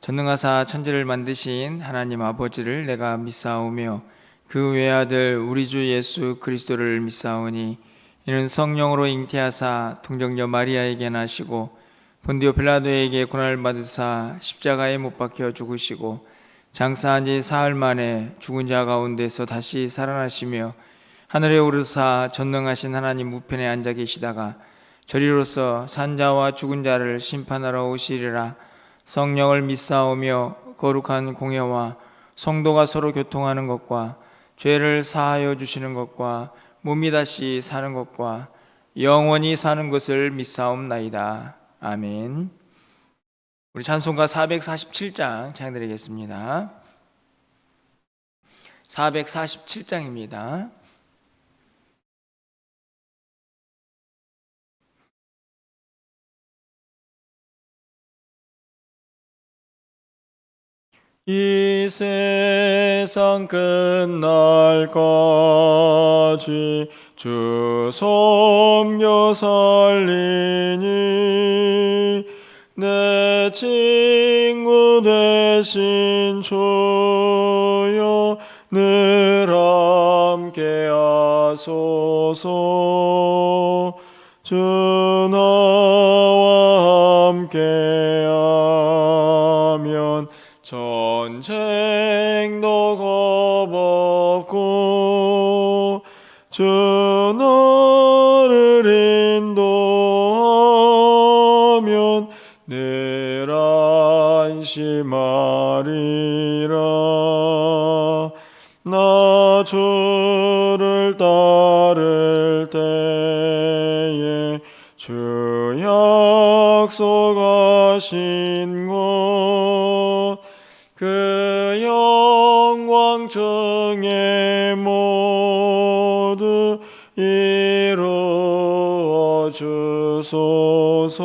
전능하사 천지를 만드신 하나님 아버지를 내가 믿사오며 그 외아들 우리 주 예수 그리스도를 믿사오니 이는 성령으로 잉태하사 동정녀 마리아에게 나시고 본디오 빌라도에게 고난을 받으사 십자가에 못 박혀 죽으시고 장사한 지 사흘 만에 죽은 자 가운데서 다시 살아나시며 하늘에 오르사 전능하신 하나님 우편에 앉아 계시다가 저리로서 산자와 죽은 자를 심판하러 오시리라. 성령을 믿사오며 거룩한 공회와 성도가 서로 교통하는 것과 죄를 사하여 주시는 것과 몸이 다시 사는 것과 영원히 사는 것을 믿사옵나이다. 아멘. 우리 찬송가 447장 찬양드리겠습니다. 447장입니다. 이 세상 끝날까지 주 섬겨 살리니 내 친구 되신 주여 늘 함께 하소서. 주 나와 함께하면 전쟁도 겁없고 주 나를 인도하면 늘 안심하리라. 나 주를 따를 때에 주 약속하신 것 그 영광 중에 모두 이루어 주소서.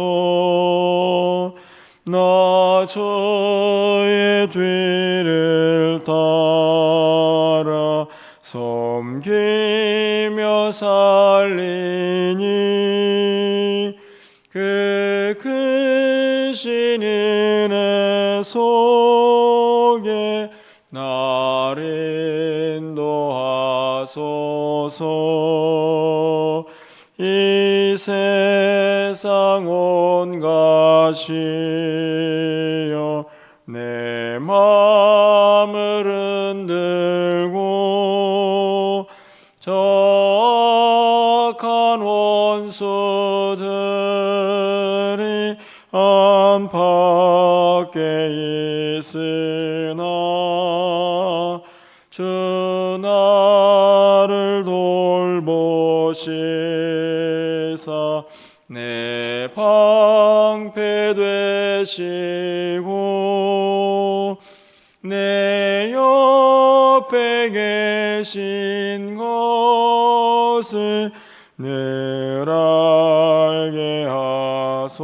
나 주의 뒤를 따라 섬기며 살리니 그 크신 은혜 속에 나를 인도하소서. 이 세상 온 것이여 내 마음을 흔들고 저 악한 원수들이 안팎에 있으나 주 나를 돌보시사 내 방패 되시고 내 옆에 계신 것을 늘 알게 하소서.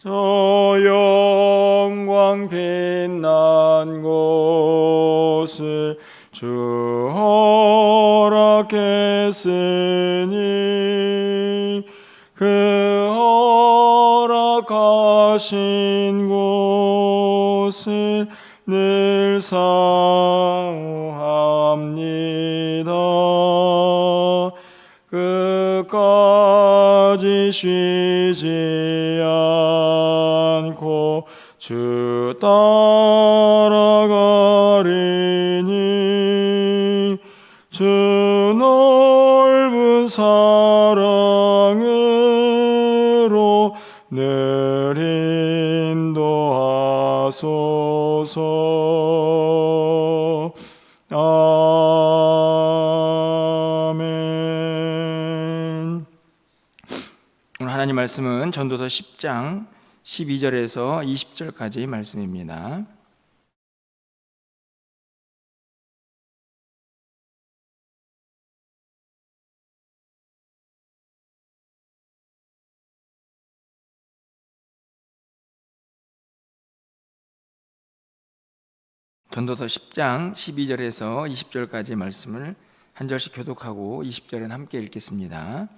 저 영광 빛난 곳을 주 허락했으니 그 허락하신 곳을 늘 사모합니다. 끝까지 쉬지 않고 주 따라가리니 주 넓은 사랑으로 늘 인도하소서. 아멘. 오늘 하나님 말씀은 전도서 10장 12절에서 20절까지 말씀입니다. 전도서 10장 12절에서 20절까지 말씀을 한 절씩 교독하고 20절은 함께 읽겠습니다.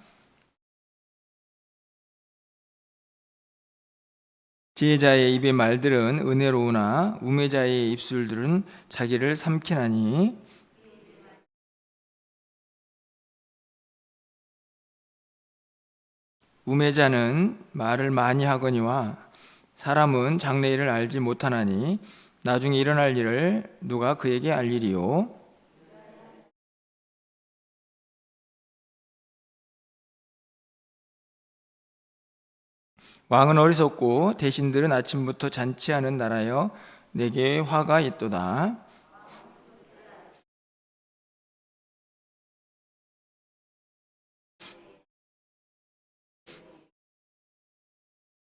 지혜자의 입의 말들은 은혜로우나 우매자의 입술들은 자기를 삼키나니 우매자는 말을 많이 하거니와 사람은 장래일을 알지 못하나니 나중에 일어날 일을 누가 그에게 알리리요. 왕은 어리석고 대신들은 아침부터 잔치하는 나라여 내게 화가 있도다.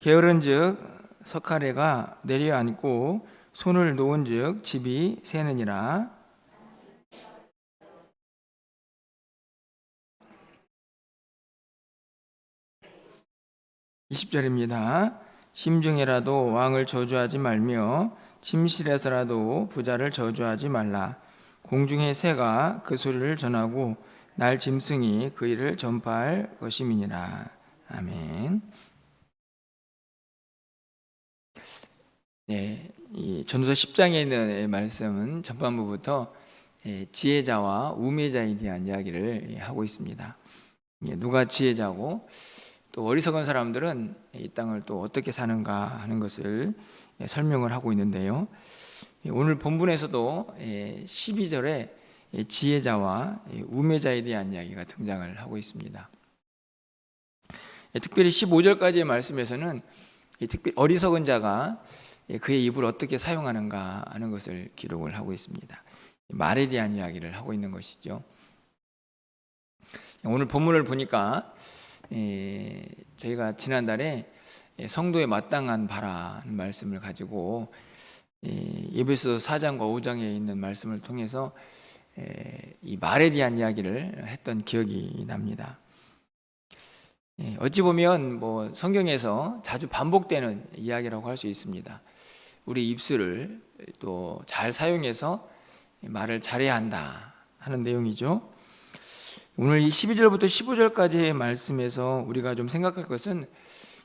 게으른즉 석가래가 내려앉고 손을 놓은즉 집이 새느니라. 20절입니다. 심중에라도 왕을 저주하지 말며 침실에서라도 부자를 저주하지 말라. 공중의 새가 그 소리를 전하고 날 짐승이 그 일을 전파할 것임이니라. 아멘. 네, 이 전도서 10장에 있는 말씀은 전반부부터 지혜자와 우매자에 대한 이야기를 하고 있습니다. 누가 지혜자고 또 어리석은 사람들은 이 땅을 또 어떻게 사는가 하는 것을 설명을 하고 있는데요. 오늘 본문에서도 12절에 지혜자와 우매자에 대한 이야기가 등장을 하고 있습니다. 특별히 15절까지의 말씀에서는 특별히 어리석은 자가 그의 입을 어떻게 사용하는가 하는 것을 기록을 하고 있습니다. 말에 대한 이야기를 하고 있는 것이죠. 오늘 본문을 보니까 저희가 지난달에 성도에 마땅한 바라는 말씀을 가지고 에베소 4장과 5장에 있는 말씀을 통해서 이 말에 대한 이야기를 했던 기억이 납니다. 어찌 보면 뭐 성경에서 자주 반복되는 이야기라고 할 수 있습니다. 우리 입술을 또 잘 사용해서 말을 잘해야 한다 하는 내용이죠. 오늘 이 12절부터 15절까지의 말씀에서 우리가 좀 생각할 것은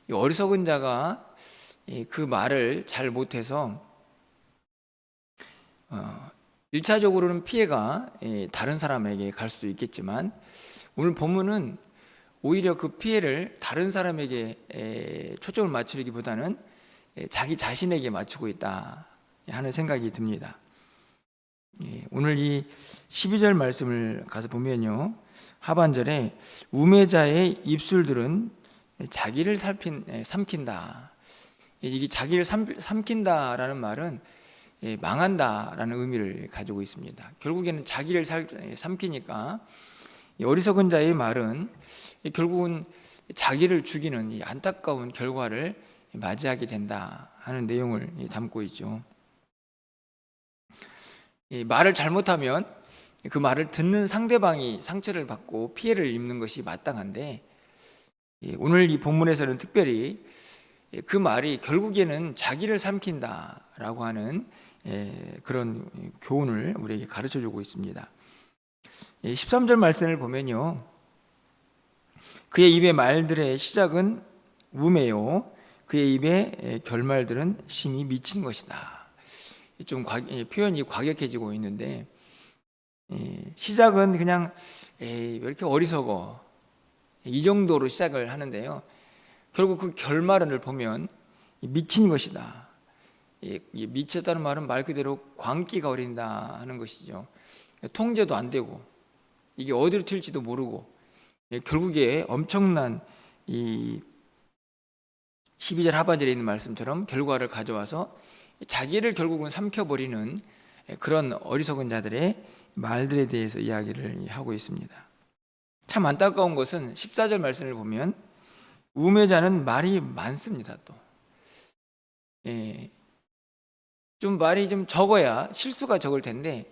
이 어리석은 자가 그 말을 잘 못해서 1차적으로는 피해가 다른 사람에게 갈 수도 있겠지만 오늘 본문은 오히려 그 피해를 다른 사람에게 초점을 맞추기보다는 자기 자신에게 맞추고 있다 하는 생각이 듭니다. 오늘 이 12절 말씀을 가서 보면요, 하반절에 우매자의 입술들은 자기를 삼킨다. 이게 자기를 삼킨다라는 말은 망한다라는 의미를 가지고 있습니다. 결국에는 자기를 삼키니까 어리석은 자의 말은 결국은 자기를 죽이는 이 안타까운 결과를 맞이하게 된다 하는 내용을 담고 있죠. 말을 잘못하면 그 말을 듣는 상대방이 상처를 받고 피해를 입는 것이 마땅한데 오늘 이 본문에서는 특별히 그 말이 결국에는 자기를 삼킨다라고 하는 그런 교훈을 우리에게 가르쳐주고 있습니다. 13절 말씀을 보면요, 그의 입의 말들의 시작은 우매요 그의 입의 결말들은 심히 미친 것이다. 좀 표현이 과격해지고 있는데 시작은 그냥 왜 이렇게 어리석어 이 정도로 시작을 하는데요, 결국 그 결말을 보면 미친 것이다. 미쳤다는 말은 말 그대로 광기가 어린다 하는 것이죠. 통제도 안 되고 이게 어디로 튈지도 모르고 결국에 엄청난 이 12절 하반절에 있는 말씀처럼 결과를 가져와서 자기를 결국은 삼켜버리는 그런 어리석은 자들의 말들에 대해서 이야기를 하고 있습니다. 참 안타까운 것은 14절 말씀을 보면 우매자는 말이 많습니다. 또 좀 말이 좀 적어야 실수가 적을 텐데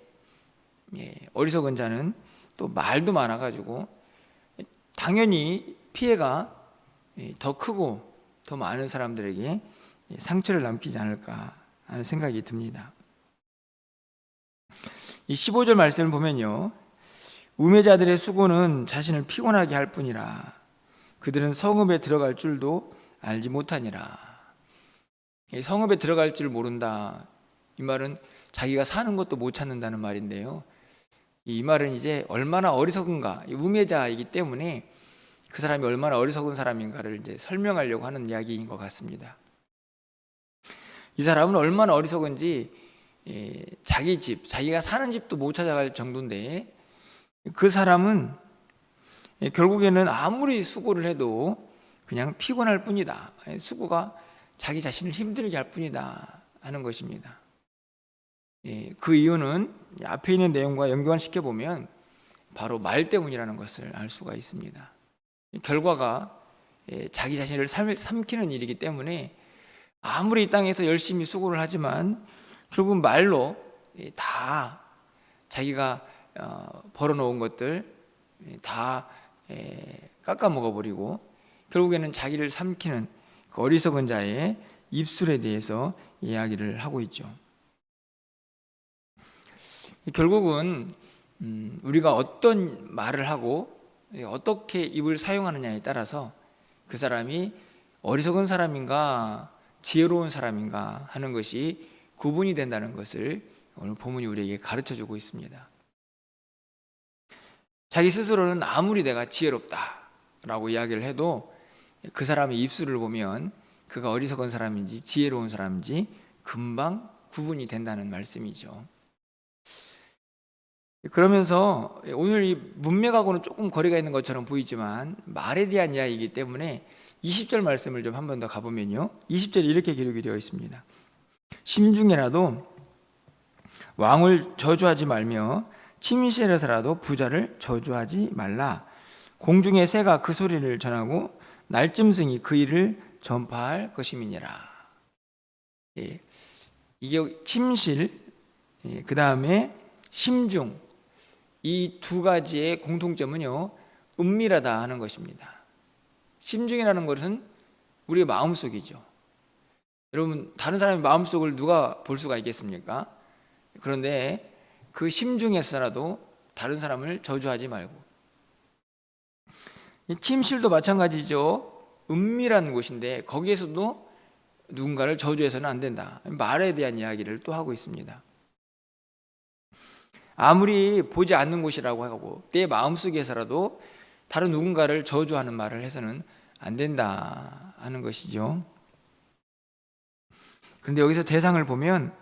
어리석은 자는 또 말도 많아가지고 당연히 피해가 더 크고 더 많은 사람들에게 상처를 남기지 않을까 하는 생각이 듭니다. 이 15절 말씀을 보면요, 우매자들의 수고는 자신을 피곤하게 할 뿐이라 그들은 성읍에 들어갈 줄도 알지 못하니라. 성읍에 들어갈 줄 모른다. 이 말은 자기가 사는 것도 못 찾는다는 말인데요. 이 말은 이제 얼마나 어리석은가, 우매자이기 때문에 그 사람이 얼마나 어리석은 사람인가를 이제 설명하려고 하는 이야기인 것 같습니다. 이 사람은 얼마나 어리석은지 자기 집, 자기가 사는 집도 못 찾아갈 정도인데, 그 사람은 결국에는 아무리 수고를 해도 그냥 피곤할 뿐이다. 수고가 자기 자신을 힘들게 할 뿐이다 하는 것입니다. 그 이유는 앞에 있는 내용과 연관시켜 보면 바로 말 때문이라는 것을 알 수가 있습니다. 결과가 자기 자신을 삼키는 일이기 때문에 아무리 이 땅에서 열심히 수고를 하지만 결국 말로 다 자기가 벌어놓은 것들 다 깎아 먹어버리고 결국에는 자기를 삼키는 그 어리석은 자의 입술에 대해서 이야기를 하고 있죠. 결국은 우리가 어떤 말을 하고 어떻게 입을 사용하느냐에 따라서 그 사람이 어리석은 사람인가 지혜로운 사람인가 하는 것이 구분이 된다는 것을 오늘 본문이 우리에게 가르쳐주고 있습니다. 자기 스스로는 아무리 내가 지혜롭다라고 이야기를 해도 그 사람의 입술을 보면 그가 어리석은 사람인지 지혜로운 사람인지 금방 구분이 된다는 말씀이죠. 그러면서 오늘 이 문맥하고는 조금 거리가 있는 것처럼 보이지만 말에 대한 이야기이기 때문에 20절 말씀을 좀 한 번 더 가보면요, 20절에 이렇게 기록이 되어 있습니다. 심중에라도 왕을 저주하지 말며 침실에서라도 부자를 저주하지 말라. 공중의 새가 그 소리를 전하고 날짐승이 그 일을 전파할 것임이니라. 이게 침실, 그 다음에 심중, 이 두 가지의 공통점은요, 은밀하다 하는 것입니다. 심중이라는 것은 우리의 마음속이죠. 여러분, 다른 사람의 마음속을 누가 볼 수가 있겠습니까? 그런데 그 심중에서라도 다른 사람을 저주하지 말고, 침실도 마찬가지죠. 은밀한 곳인데 거기에서도 누군가를 저주해서는 안 된다. 말에 대한 이야기를 또 하고 있습니다. 아무리 보지 않는 곳이라고 하고 내 마음속에서라도 다른 누군가를 저주하는 말을 해서는 안 된다 하는 것이죠. 그런데 여기서 대상을 보면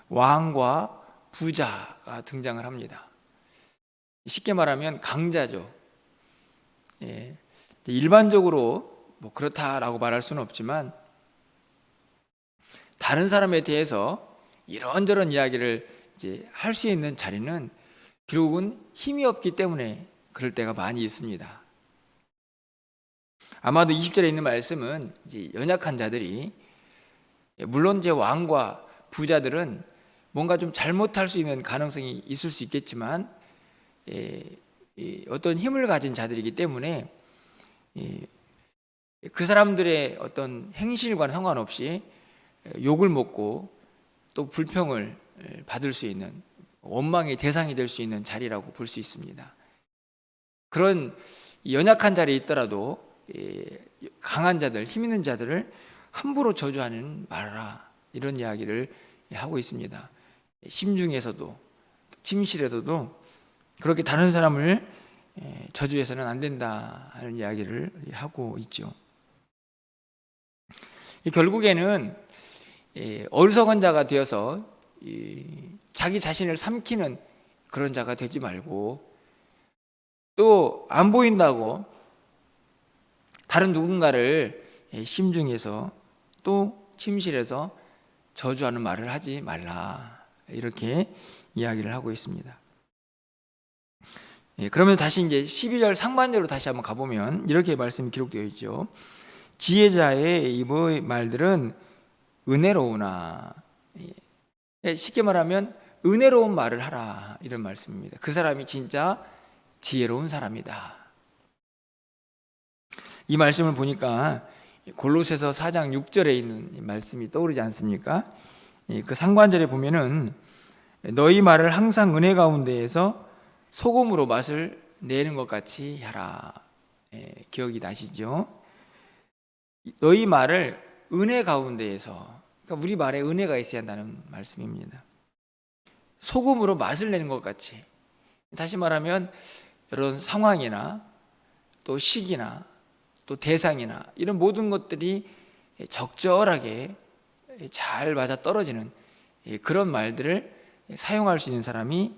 왕과 부자가 등장을 합니다. 쉽게 말하면 강자죠. 일반적으로 뭐 그렇다라고 말할 수는 없지만 다른 사람에 대해서 이런저런 이야기를 이제 할 수 있는 자리는 결국은 힘이 없기 때문에 그럴 때가 많이 있습니다. 아마도 20절에 있는 말씀은 이제 연약한 자들이, 물론 이제 왕과 부자들은 뭔가 좀 잘못할 수 있는 가능성이 있을 수 있겠지만 어떤 힘을 가진 자들이기 때문에 그 사람들의 어떤 행실과는 상관없이 욕을 먹고 또 불평을 받을 수 있는 원망의 대상이 될 수 있는 자리라고 볼 수 있습니다. 그런 연약한 자리에 있더라도 강한 자들, 힘 있는 자들을 함부로 저주하는 말하라, 이런 이야기를 하고 있습니다. 심중에서도 침실에서도 그렇게 다른 사람을 저주해서는 안 된다 하는 이야기를 하고 있죠. 결국에는 어리석은 자가 되어서 자기 자신을 삼키는 그런 자가 되지 말고, 또 안 보인다고 다른 누군가를 심중에서 또 침실에서 저주하는 말을 하지 말라, 이렇게 이야기를 하고 있습니다. 그러면 다시 이제 12절 상반절로 다시 한번 가보면 이렇게 말씀이 기록되어 있죠. 지혜자의 이 말들은 은혜로우나, 쉽게 말하면 은혜로운 말을 하라, 이런 말씀입니다. 그 사람이 진짜 지혜로운 사람이다. 이 말씀을 보니까 골로새서 4장 6절에 있는 말씀이 떠오르지 않습니까? 그 상반절에 보면은 너희 말을 항상 은혜 가운데에서 소금으로 맛을 내는 것 같이 하라. 기억이 나시죠? 너희 말을 은혜 가운데에서, 그러니까 우리 말에 은혜가 있어야 한다는 말씀입니다. 소금으로 맛을 내는 것 같이, 다시 말하면 이런 상황이나 또 시기나 또 대상이나 이런 모든 것들이 적절하게 잘 맞아 떨어지는 그런 말들을 사용할 수 있는 사람이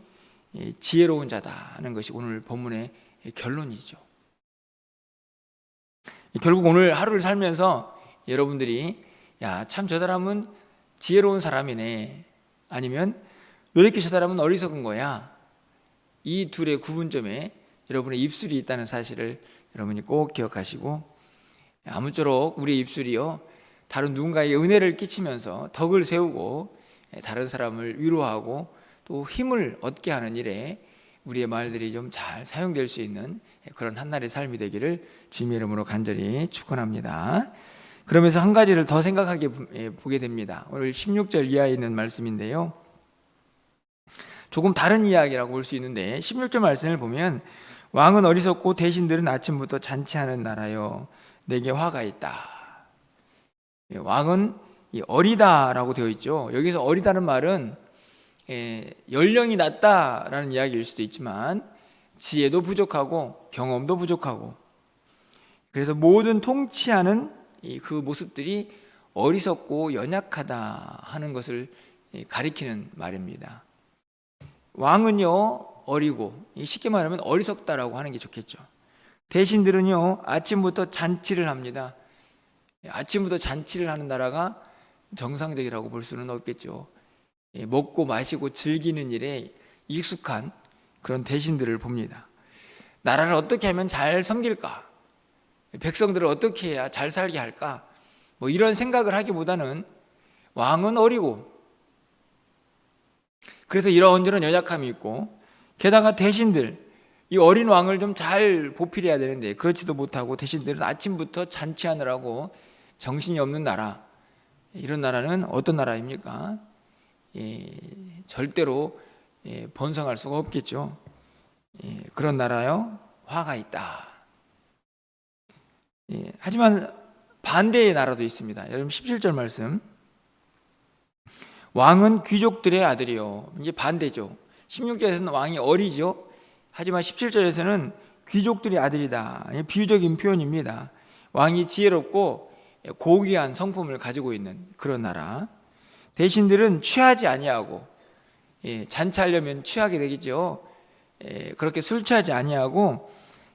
지혜로운 자다 하는 것이 오늘 본문의 결론이죠. 결국 오늘 하루를 살면서 여러분들이 야, 참 저 사람은 지혜로운 사람이네, 아니면 왜 이렇게 저 사람은 어리석은 거야, 이 둘의 구분점에 여러분의 입술이 있다는 사실을 여러분이 꼭 기억하시고, 아무쪼록 우리의 입술이요 다른 누군가에게 은혜를 끼치면서 덕을 세우고 다른 사람을 위로하고 또 힘을 얻게 하는 일에 우리의 말들이 좀 잘 사용될 수 있는 그런 한날의 삶이 되기를 주님의 이름으로 간절히 축원합니다. 그러면서 한 가지를 더 생각하게 보게 됩니다. 오늘 16절 이하에 있는 말씀인데요, 조금 다른 이야기라고 볼 수 있는데 16절 말씀을 보면 왕은 어리석고 대신들은 아침부터 잔치하는 나라요 내게 화가 있다. 왕은 어리다라고 되어 있죠. 여기서 어리다는 말은 연령이 낮다라는 이야기일 수도 있지만 지혜도 부족하고 경험도 부족하고, 그래서 모든 통치하는 그 모습들이 어리석고 연약하다 하는 것을 가리키는 말입니다. 왕은요 어리고, 쉽게 말하면 어리석다라고 하는 게 좋겠죠. 대신들은요 아침부터 잔치를 합니다. 아침부터 잔치를 하는 나라가 정상적이라고 볼 수는 없겠죠. 먹고 마시고 즐기는 일에 익숙한 그런 대신들을 봅니다. 나라를 어떻게 하면 잘 섬길까, 백성들을 어떻게 해야 잘 살게 할까, 뭐 이런 생각을 하기보다는 왕은 어리고, 그래서 이런저런 연약함이 있고, 게다가 대신들, 이 어린 왕을 좀 잘 보필해야 되는데 그렇지도 못하고 대신들은 아침부터 잔치하느라고 정신이 없는 나라, 이런 나라는 어떤 나라입니까? 절대로 번성할 수가 없겠죠. 그런 나라요 화가 있다. 하지만 반대의 나라도 있습니다. 여러분 17절 말씀, 왕은 귀족들의 아들이요. 이게 반대죠. 16절에서는 왕이 어리죠. 하지만 17절에서는 귀족들의 아들이다. 비유적인 표현입니다. 왕이 지혜롭고 고귀한 성품을 가지고 있는 그런 나라. 대신들은 취하지 아니하고, 잔치하려면 취하게 되겠죠. 그렇게 술 취하지 아니하고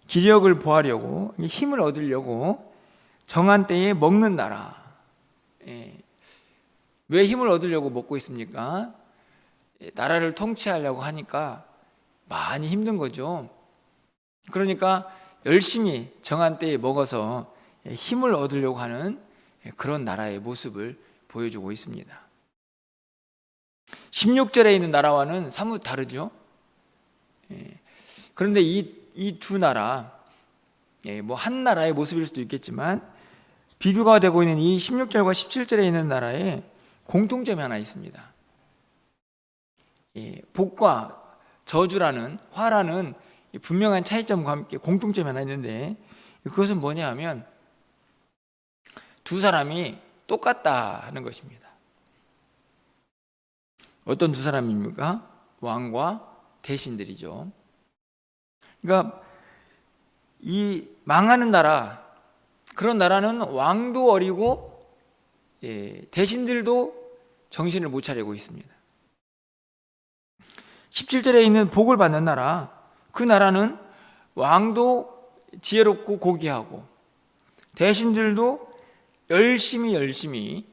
기력을 보하려고, 힘을 얻으려고 정한 때에 먹는 나라. 왜 힘을 얻으려고 먹고 있습니까? 나라를 통치하려고 하니까 많이 힘든 거죠. 그러니까 열심히 정한 때에 먹어서 힘을 얻으려고 하는 그런 나라의 모습을 보여주고 있습니다. 16절에 있는 나라와는 사뭇 다르죠. 그런데 이 두 나라, 뭐 한 나라의 모습일 수도 있겠지만 비교가 되고 있는 이 16절과 17절에 있는 나라에 공통점이 하나 있습니다. 복과 저주라는, 화라는 분명한 차이점과 함께 공통점이 하나 있는데, 그것은 뭐냐 하면 두 사람이 똑같다 하는 것입니다. 어떤 두 사람입니까? 왕과 대신들이죠. 그러니까 이 망하는 나라, 그런 나라는 왕도 어리고 대신들도 정신을 못 차리고 있습니다. 17절에 있는 복을 받는 나라, 그 나라는 왕도 지혜롭고 고귀하고 대신들도 열심히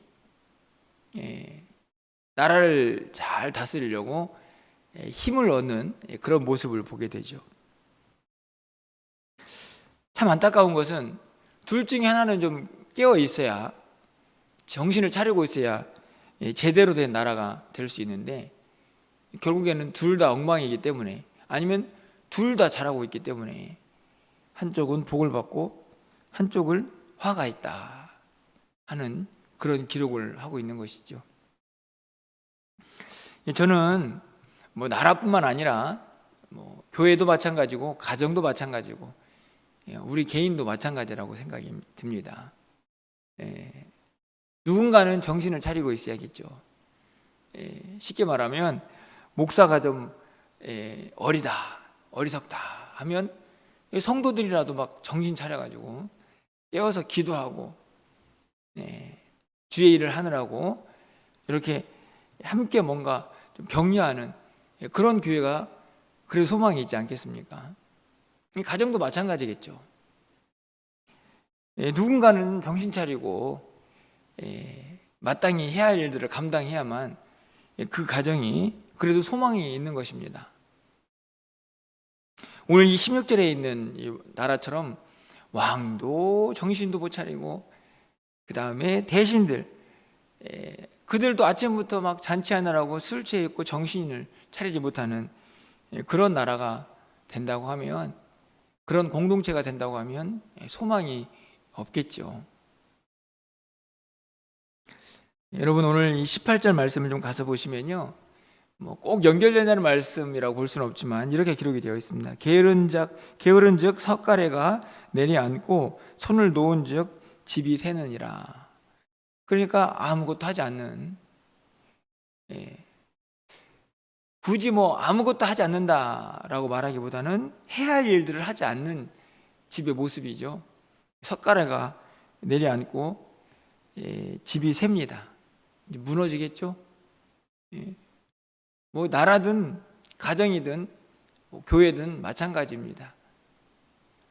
나라를 잘 다스리려고 힘을 얻는 그런 모습을 보게 되죠. 참 안타까운 것은 둘 중에 하나는 좀 깨어 있어야, 정신을 차리고 있어야 제대로 된 나라가 될 수 있는데, 결국에는 둘 다 엉망이기 때문에, 아니면 둘 다 잘하고 있기 때문에 한쪽은 복을 받고 한쪽은 화가 있다 하는 그런 기록을 하고 있는 것이죠. 저는 뭐 나라뿐만 아니라 뭐 교회도 마찬가지고 가정도 마찬가지고 우리 개인도 마찬가지라고 생각이 듭니다. 누군가는 정신을 차리고 있어야겠죠. 쉽게 말하면 목사가 좀 어리석다 하면 성도들이라도 막 정신 차려가지고 깨워서 기도하고 주의 일을 하느라고 이렇게 함께 뭔가 좀 격려하는 그런 교회가 그래도 소망이 있지 않겠습니까? 가정도 마찬가지겠죠. 누군가는 정신 차리고 마땅히 해야 할 일들을 감당해야만 그 가정이 그래도 소망이 있는 것입니다. 오늘 이 16절에 있는 이 나라처럼 왕도 정신도 못 차리고 그 다음에 대신들 그들도 아침부터 막 잔치하느라고 술 취해 있고 정신을 차리지 못하는 그런 나라가 된다고 하면, 그런 공동체가 된다고 하면 소망이 없겠죠. 여러분, 오늘 이 18절 말씀을 좀 가서 보시면요, 꼭 연결된다는 말씀이라고 볼 수는 없지만 이렇게 기록이 되어 있습니다. 게으른즉 석가래가 내려앉고 손을 놓은즉 집이 새느니라. 그러니까 아무것도 하지 않는, 굳이 아무것도 하지 않는다라고 말하기보다는 해야 할 일들을 하지 않는 집의 모습이죠. 석가래가 내려앉고 집이 셉니다. 이제 무너지겠죠. 나라든 가정이든 교회든 마찬가지입니다.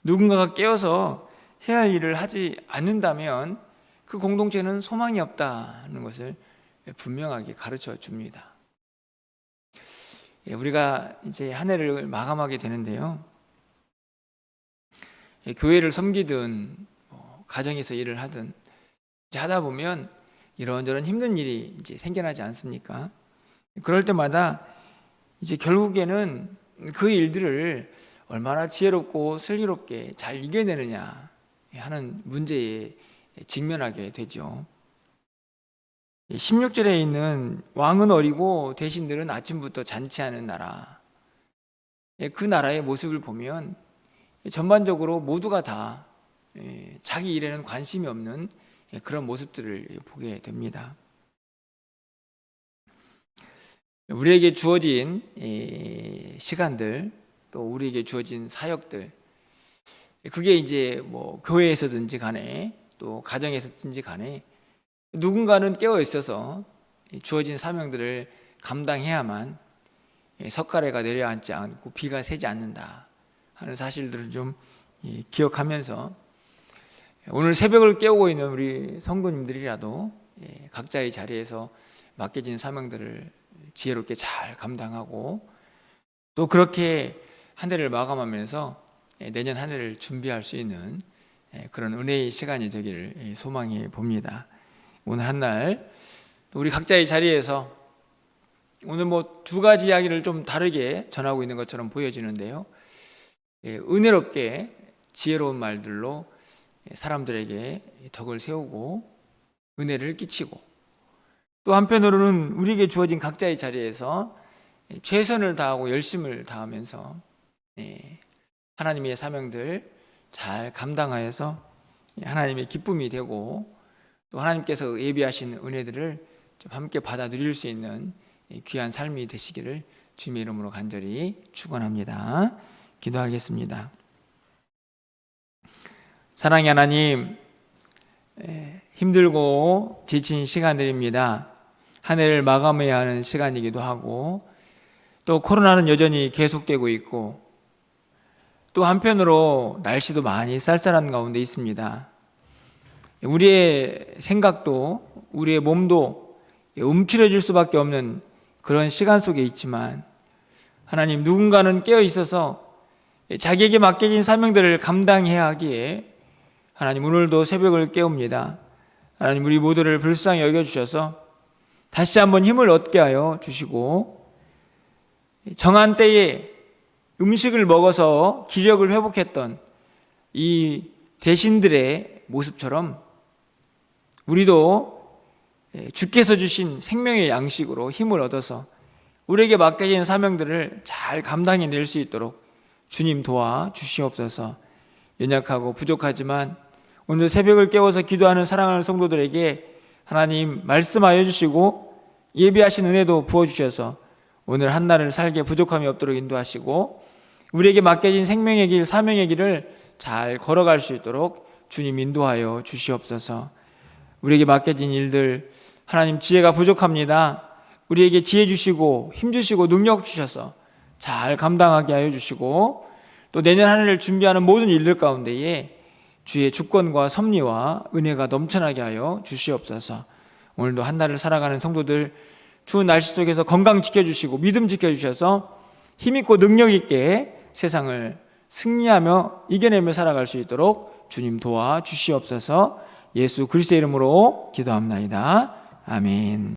누군가가 깨어서 해야 할 일을 하지 않는다면 그 공동체는 소망이 없다는 것을 분명하게 가르쳐 줍니다. 우리가 이제 한 해를 마감하게 되는데요, 교회를 섬기든 가정에서 일을 하든 이제 하다 보면 이런저런 힘든 일이 이제 생겨나지 않습니까? 그럴 때마다 이제 결국에는 그 일들을 얼마나 지혜롭고 슬기롭게 잘 이겨내느냐 하는 문제에 직면하게 되죠. 16절에 있는 왕은 어리고 대신들은 아침부터 잔치하는 나라, 그 나라의 모습을 보면 전반적으로 모두가 다 자기 일에는 관심이 없는 그런 모습들을 보게 됩니다. 우리에게 주어진 시간들, 또 우리에게 주어진 사역들, 그게 이제 교회에서든지 간에 또 가정에서든지 간에 누군가는 깨어 있어서 주어진 사명들을 감당해야만 석가래가 내려앉지 않고 비가 새지 않는다 하는 사실들을 좀 기억하면서 오늘 새벽을 깨우고 있는 우리 성도님들이라도 각자의 자리에서 맡겨진 사명들을 지혜롭게 잘 감당하고 또 그렇게 한 해를 마감하면서 내년 한 해를 준비할 수 있는 그런 은혜의 시간이 되기를 소망해 봅니다. 오늘 한 날 우리 각자의 자리에서 오늘 두 가지 이야기를 좀 다르게 전하고 있는 것처럼 보여지는데요, 은혜롭게 지혜로운 말들로 사람들에게 덕을 세우고 은혜를 끼치고, 또 한편으로는 우리에게 주어진 각자의 자리에서 최선을 다하고 열심을 다하면서 하나님의 사명들 잘 감당하여서 하나님의 기쁨이 되고 또 하나님께서 예비하신 은혜들을 좀 함께 받아 누릴 수 있는 귀한 삶이 되시기를 주님의 이름으로 간절히 축원합니다. 기도하겠습니다. 사랑의 하나님, 힘들고 지친 시간들입니다. 한 해를 마감해야 하는 시간이기도 하고 또 코로나는 여전히 계속되고 있고 또 한편으로 날씨도 많이 쌀쌀한 가운데 있습니다. 우리의 생각도 우리의 몸도 움츠려질 수밖에 없는 그런 시간 속에 있지만 하나님, 누군가는 깨어 있어서 자기에게 맡겨진 사명들을 감당해야 하기에 하나님, 오늘도 새벽을 깨웁니다. 하나님, 우리 모두를 불쌍히 여겨주셔서 다시 한번 힘을 얻게 하여 주시고 정한 때에 음식을 먹어서 기력을 회복했던 이 대신들의 모습처럼 우리도 주께서 주신 생명의 양식으로 힘을 얻어서 우리에게 맡겨진 사명들을 잘 감당해낼 수 있도록 주님 도와 주시옵소서. 연약하고 부족하지만 오늘 새벽을 깨워서 기도하는 사랑하는 성도들에게 하나님 말씀하여 주시고 예비하신 은혜도 부어주셔서 오늘 한 날을 살게 부족함이 없도록 인도하시고 우리에게 맡겨진 생명의 길, 사명의 길을 잘 걸어갈 수 있도록 주님 인도하여 주시옵소서. 우리에게 맡겨진 일들 하나님 지혜가 부족합니다. 우리에게 지혜 주시고 힘 주시고 능력 주셔서 잘 감당하게 하여 주시고 또 내년 한 해를 준비하는 모든 일들 가운데에 주의 주권과 섭리와 은혜가 넘쳐나게 하여 주시옵소서. 오늘도 한 날을 살아가는 성도들 추운 날씨 속에서 건강 지켜주시고 믿음 지켜주셔서 힘있고 능력있게 세상을 승리하며 이겨내며 살아갈 수 있도록 주님 도와주시옵소서. 예수 그리스도의 이름으로 기도합나이다. 아멘.